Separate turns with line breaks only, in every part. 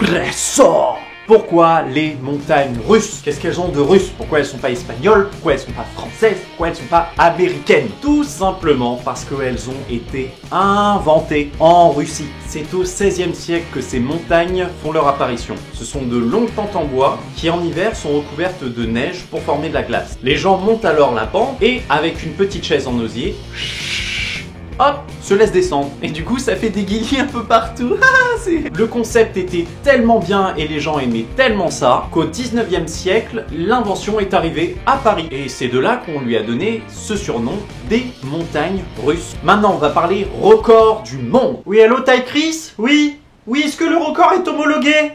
Expresso. Pourquoi les montagnes russes? Qu'est-ce qu'elles ont de russe? Pourquoi elles sont pas espagnoles? Pourquoi elles sont pas françaises? Pourquoi elles sont pas américaines? Tout simplement parce qu'elles ont été inventées en Russie. C'est au XVIe siècle que ces montagnes font leur apparition. Ce sont de longues pentes en bois qui en hiver sont recouvertes de neige pour former de la glace. Les gens montent alors la pente et avec une petite chaise en osier, hop, se laisse descendre. Et du coup, ça fait des guillis un peu partout. Le concept était tellement bien et les gens aimaient tellement ça qu'au 19e siècle, l'invention est arrivée à Paris. Et c'est de là qu'on lui a donné ce surnom des montagnes russes. Maintenant, on va parler record du monde. Oui, allô, Ty Chris? Oui? Oui, est-ce que le record est homologué?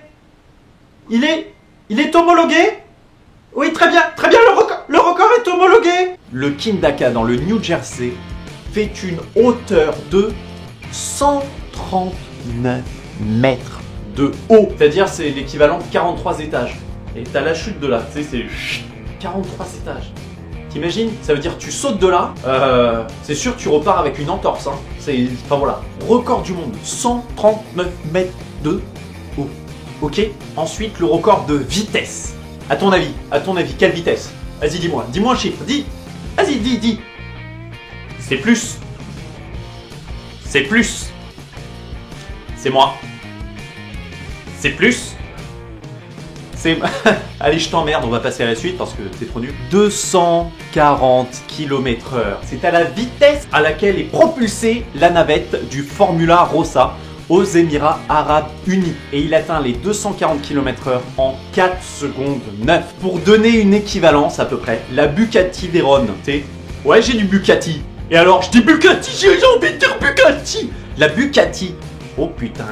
Il est homologué? Oui, très bien, le record est homologué. Le Kindaka dans le New Jersey fait une hauteur de 139 mètres de haut. C'est-à-dire c'est l'équivalent de 43 étages. Et t'as la chute de là, tu sais, c'est 43 étages. T'imagines? Ça veut dire tu sautes de là, c'est sûr tu repars avec une entorse. Hein. Enfin voilà, record du monde, 139 mètres de haut. Ok? Ensuite le record de vitesse. À ton avis, quelle vitesse? Vas-y dis-moi un chiffre, dis. Vas-y, dis. C'est plus. C'est plus. C'est moi. C'est plus. C'est... Allez, je t'emmerde, on va passer à la suite parce que t'es trop nul. 240 km/h. C'est à la vitesse à laquelle est propulsée la navette du Formula Rossa aux Émirats Arabes Unis. Et il atteint les 240 km/h en 4 secondes 9. Pour donner une équivalence à peu près, la Bugatti Veyron, tu sais, ouais j'ai du Bugatti. Et alors, je dis Bugatti, j'ai envie de dire Bugatti. La Bugatti, oh putain,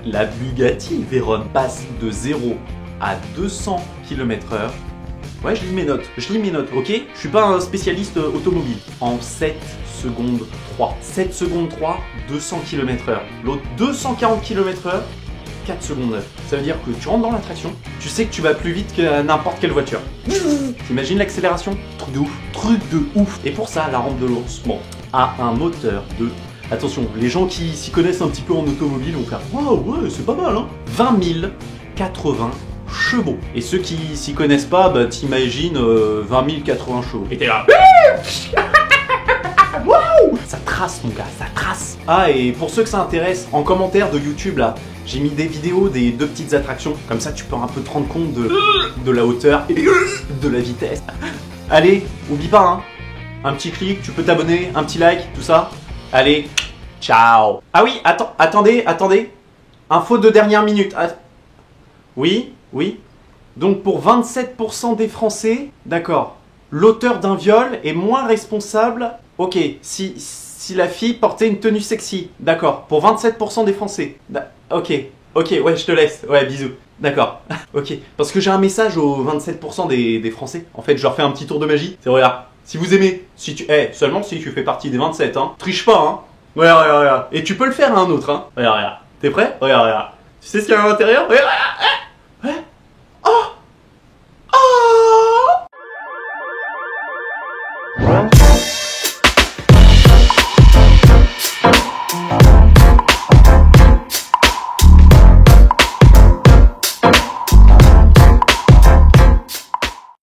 la Bugatti Veyron passe de 0 à 200 km/h. Ouais, je lis mes notes, ok? Je suis pas un spécialiste automobile. En 7 secondes 3. 7 secondes 3, 200 km/h. L'autre 240 km/h, 4 secondes 9. Ça veut dire que tu rentres dans l'attraction, tu sais que tu vas plus vite que n'importe quelle voiture. T'imagines l'accélération? Truc de ouf. Et pour ça, la rampe de l'ours, bon, a un moteur de... Attention, les gens qui s'y connaissent un petit peu en automobile vont faire « Waouh, ouais, c'est pas mal, hein !» 20 080 chevaux. Et ceux qui s'y connaissent pas, bah t'imagines 20 080 chevaux. Et t'es là... Waouh! Ça trace, mon gars, ça trace. Ah, et pour ceux que ça intéresse, en commentaire de YouTube, là, j'ai mis des vidéos des deux petites attractions. Comme ça, tu peux un peu te rendre compte de la hauteur et de la vitesse. Allez, oublie pas, hein. Un petit clic, tu peux t'abonner, un petit like, tout ça. Allez, ciao. Ah oui, attendez. Info de dernière minute. Oui. Donc pour 27% des Français, d'accord, l'auteur d'un viol est moins responsable. Ok, si la fille portait une tenue sexy, d'accord, pour 27% des Français. Ok, ouais, je te laisse. Ouais, bisous. D'accord, ok. Parce que j'ai un message aux 27% des Français. En fait, je leur fais un petit tour de magie. C'est regarde, si vous aimez, seulement si tu fais partie des 27, hein. Triche pas, hein. Regarde. Et tu peux le faire à un autre, hein. Regarde. T'es prêt? Regarde. Tu sais ce qu'il y a à l'intérieur? Regarde.